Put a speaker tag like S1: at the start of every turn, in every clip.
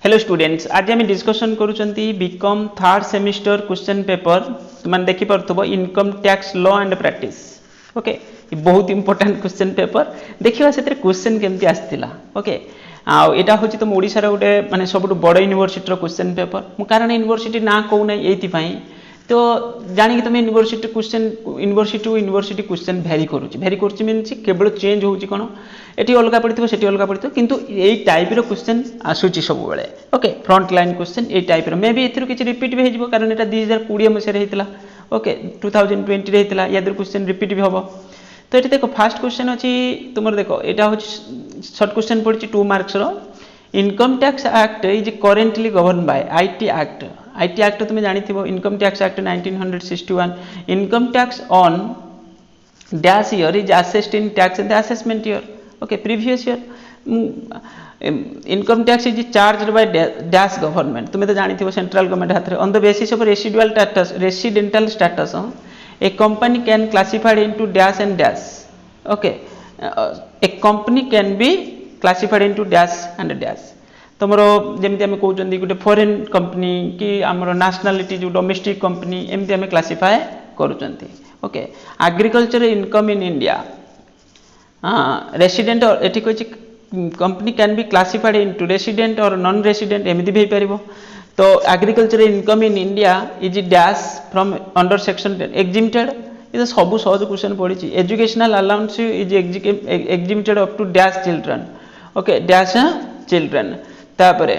S1: Hello students, आज आम discussion करुँच BCom third semester question paper तुम देखी पार्थ्व income tax law and practice. Okay, बहुत इंपोर्टेंट क्वेश्चन पेपर देखा से क्वेश्चन केमती आसला। ओके, आटा हूँ तुम ओडिशार गोटे माने सब बड़ यूनिवर्सिटी क्वेश्चन पेपर कारण यूनिवर्सिटी ना कहूना ये तो जानिक तुम यूनिवर्सिटी क्वेश्चन यूनिवर्सिटी क्वेश्चन भेरी करुच्ची मीनस केवल चेंज होची कौन ये अलग पड़ो से अलग पड़ो किंतु यही टाइप क्वेश्चन आसूची सब बेले। ओके, फ्रंट लाइन क्वेश्चन ये टाइप मे भी एथुरु किछि रिपीट भी हो कारण यहाँ 2020 मसीह होता। ओके, 2020 होता या क्वेश्चन रिपीट भी हम। तो ये देख फास्ट क्वेश्चन अच्छी तुम देख यहाँ हूँ सर्ट क्वेश्चन पड़ी 2 marks income tax act is currently govern by IT act. IT act तुम जानी income tax act 1961 income tax on dash year is assessed in tax and assessment year. Okay, previous year income tax is charged by dash government तुम तो जानी central government हाथ on the basis of residential status A company can classified into dash and dash. Okay, A company can be classified into dash and dash तुम जमी आम कहते गोटे foreign company कि आमर नेशनलिटी जो डोमेस्टिक कंपनी एमती आम क्लासिफाए करुँच। Okay, agriculture income in India resident ये कही company can be classified into resident और नॉन रेसिडेंट एमती भी हो पार। तो agriculture income in India is dash from under section 10 exempted. ये सब सहज क्वेश्चन पड़ी। Educational allowance is exempted up to dash children. Okay, dash children तापर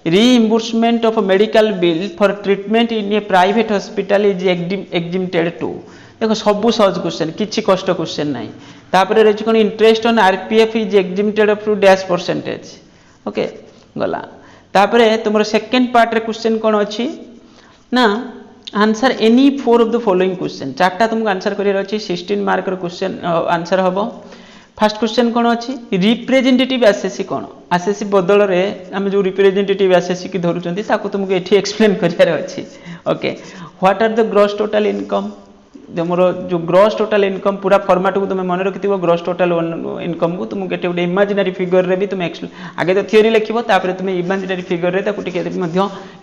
S1: reimbursement of medical bill for treatment in a private hospital is exempted to. देखो सब सहज question किसी कष्ट क्वेश्चन ना। तापर रही कौन interest on RPF is exempted up to dash percentage. Okay, गला तापर तुम सेकेंड पार्ट रे क्वेश्चन कौन अच्छी ना answer any 4 of the following question 4टा तुमको आंसर करियर अच्छी 16 मार्क क्वेश्चन आंसर हम। फास्ट क्वेश्चन कौन अच्छी रिप्रेजेंटेटिव एसएससी कौन एसएससी बदल में आम जो रिप्रेजेंटेटिव एसएससी की धरुँच तुमको ये एक्सप्लेन करियर अच्छी। Okay, what are the gross total income तुम जो ग्रॉस टोटल इनकम पूरा फॉर्मेट को तुम मन रखि ग्रॉस टोटल इनकम को तुमको गोटे इमेजिनरी फिगर रे भी तुम आगे तो थियोरी लिखो तापर तुम इमेजिनरी फिगर रे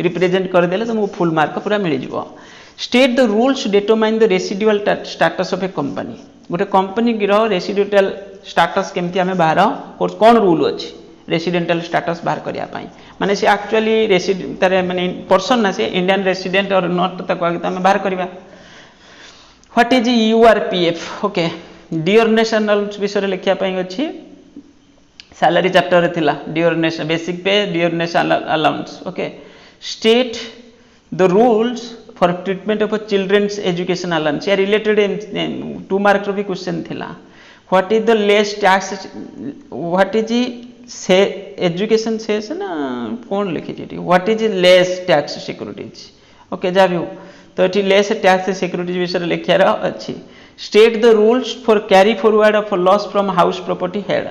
S1: रिप्रेजेंट करदे तुमको फुल मार्क पूरा मिल जाव। State the rules determine the residual status of A company गोटे कंपनी गिरह रेसिडुअल स्टेटस केमती आम बाहर कौन रूल अच्छी रेसिडेंटल स्टेटस बाहर करने माने से एक्चुअली तार माने पर्सन ना से इंडियन रेसिडेंट और नॉट ताको आगे आम बाहर करवा। What is URPF. Okay, dearness विषय लिखापी अच्छी सैलरी चैप्टर थिला dearness basic pay dearness allowance. Okay, state the rules for treatment of childrens education allowance या रिलेटेड 2 मार्क भी क्वेश्चन थिला। What is the less tax what is से education cess ना कौन लिखी what is less tax securities. Okay, जहाँ भी हो तो ये लेस टैक्स सिक्योरिटीज विषय लिखार अच्छी। State the rules for carry forward of loss from house property head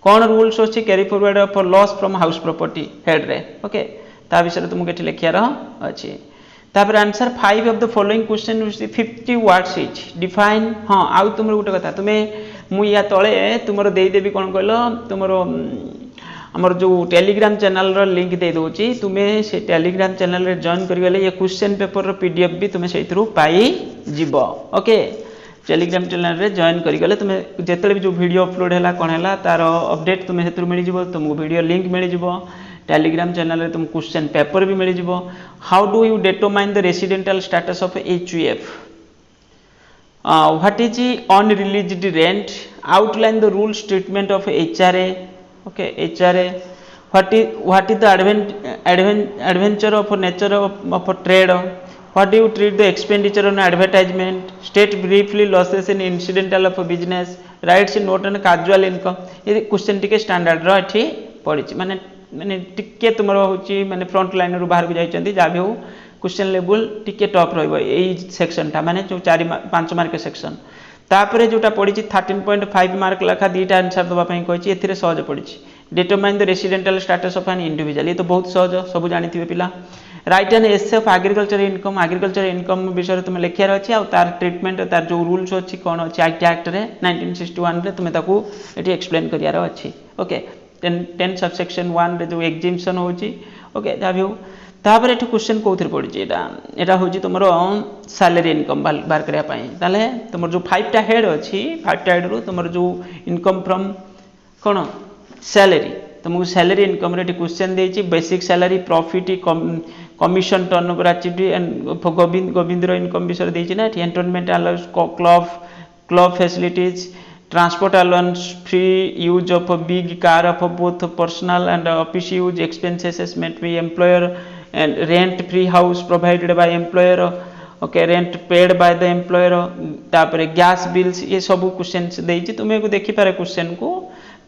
S1: कौन रूल्स अच्छी carry forward of loss from house property head रे। ओके, ता विषय तुमको ये लिखार अच्छी। तापर answer 5 of the following question 50 words etch define. हाँ, आउ तुम गोटे कथा तुम्हें मुझे तले तुम देदेवी कौन कहल तुम आमर जो टेलीग्राम चैनल लिंक दे दूची तुम्हें से टेलीग्राम चैनल रे जॉइन करगले ये क्वेश्चन पेपर पीडीएफ भी तुम्हें से पाई जीव। ओके, टेलीग्राम चैनल रे जॉइन करगले तुम्हें जिते भी जो वीडियो अपलोड है कौन है तार अपडेट तुम्हें से मिल जाव तुमको वीडियो लिंक मिल जाव टेलीग्राम चैनल रे तुम क्वेश्चन पेपर भी मिल जाव। How do you determine the residential status of HUF. What is unrealised rent outline the rules treatment of HRA. Okay, HRA what is the adventure of nature of trade. What do you treat the expenditure on advertisement. State briefly losses in incidental of business rights in note and casual income. ये question टिके standard रे पड़ी माने माने टिके तुम हूँ माने फ्रंट लाइन रू बाहर को जाइए जहाँ भी हो क्वेश्चन लेवल टिके टॉप रही सेक्शनटा माने जो 4-5 मार्क सेक्शन। तापर जोटा पड़ी 13.5 मार्क लेखा 2टा आंसर दवाई कही ए सहज पड़ी। Determine the residential status of an individual ये तो बहुत सहज सब जानी पिला। Right an essay of agriculture income विषय तुम लिखार अच्छी तार ट्रीटमेंट तार जो रूल्स अच्छी कौन अच्छी आईटी एक्ट रे 1961 रे तुम्हें ताकू ये एक्सप्लेन करार अच्छी। ओके, 10 सबसेक्शन 1 रे जो एग्जिबिशन होची ओके जहाँ भी हो तापर एठु क्वेश्चन कौन पड़ी एटा हूँ तुम सैलरी इनकम बाहर करने ताले तुम जो 5टा हेड अच्छी 5टा हेड रु तुम जो इनकम फ्रॉम कौन सैलरी तुमको सैलरी इनकम रे क्वेश्चन देछि basic salary profit commission turnover activity and गोविंदर इनकम विषय देछि ना entertainment allowance club facilities transport allowance free use of big car of both personal and office use expenses met by employer and rent free house provided by employer okay rent paid by the employer तापर gas bills ये सब question देछि तुम्हें को देखि पारे question को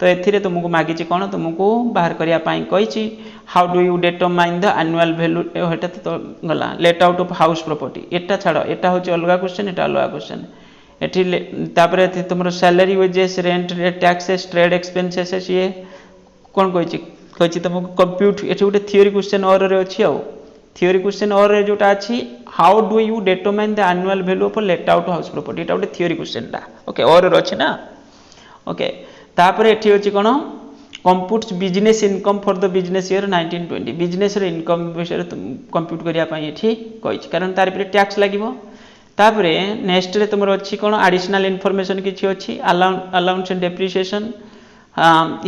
S1: तो एथिरे तुमको मागिछि कोन तुमको बाहर करिया पाई कहिछि how do you determine the annual value एटा तो गला let out of house property एटा छाड़ एटा होछि अलगा क्वेश्चन एटा अलगा क्वेश्चन एठी तापरे तुमरो salary wages rent taxes trade expenses ये कोन कहिछि तुमको कंप्यूट एठी गोटे थ्योरी क्वेश्चन और रे अछि आ थ्योरी क्वेश्चन और रे जोटा अछि how do you determine the annual value of let out house property एटा गोटे थ्योरी क्वेश्चन टा ओके और रे अछि ना ओके तापर एठी होछि कोन computes business income for the business year 1920 business रे इनकम विषय कंप्यूट करिया पई एठी कहिछि कारण तार पे टैक्स लागिवो तापर नेक्स्ट रे तुमरो अछि कोन एडिशनल इंफॉर्मेशन किछि अछि allowance and depreciation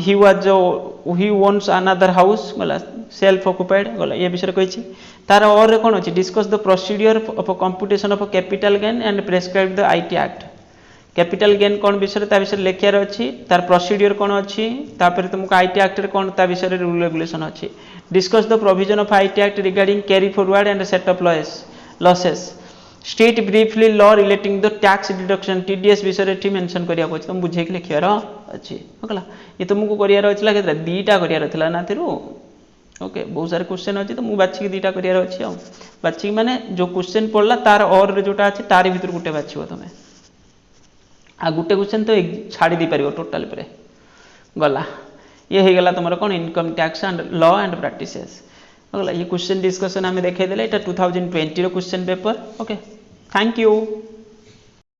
S1: he owns another house गला सेल्फ ऑक्युपाइड गला ये विषय कहिछि तार और रे कोन अछि discuss the procedure of computation of capital gain and prescribe the IT act capital gain कौन विषय ता विषय लेखियार अच्छी तार प्रोसीड्यूर कौन अच्छी तापर तुमको आईटी एक्ट रे कौन ता विषय रूल रेगुलेशन अच्छी discuss the provision of IT act regarding carry forward and set of losses state briefly law relating the tax deduction TDS विषय रे मेंशन करिया को तुम बुझे के लिखियार अच्छी ओकला ये तुमको करियार अच्छला केतरा दीटा करियार थला ना थिरु ओके बहुत सारे क्वेश्चन अच्छी तो मु बाछि के दीटा करियार अच्छी आ बाछि माने जो क्वेश्चन पड़ला तार और रे जोटा अच्छी तार भीतर गुटे बाछिबो तमे आ गुटे क्वेश्चन तो छाड़ी दी पारिबो टोटल पे गला ये हो गला तुम कौन income tax and law and practices गला ये क्वेश्चन डिस्कशन आम देखे देले 2020 रो question paper okay thank you.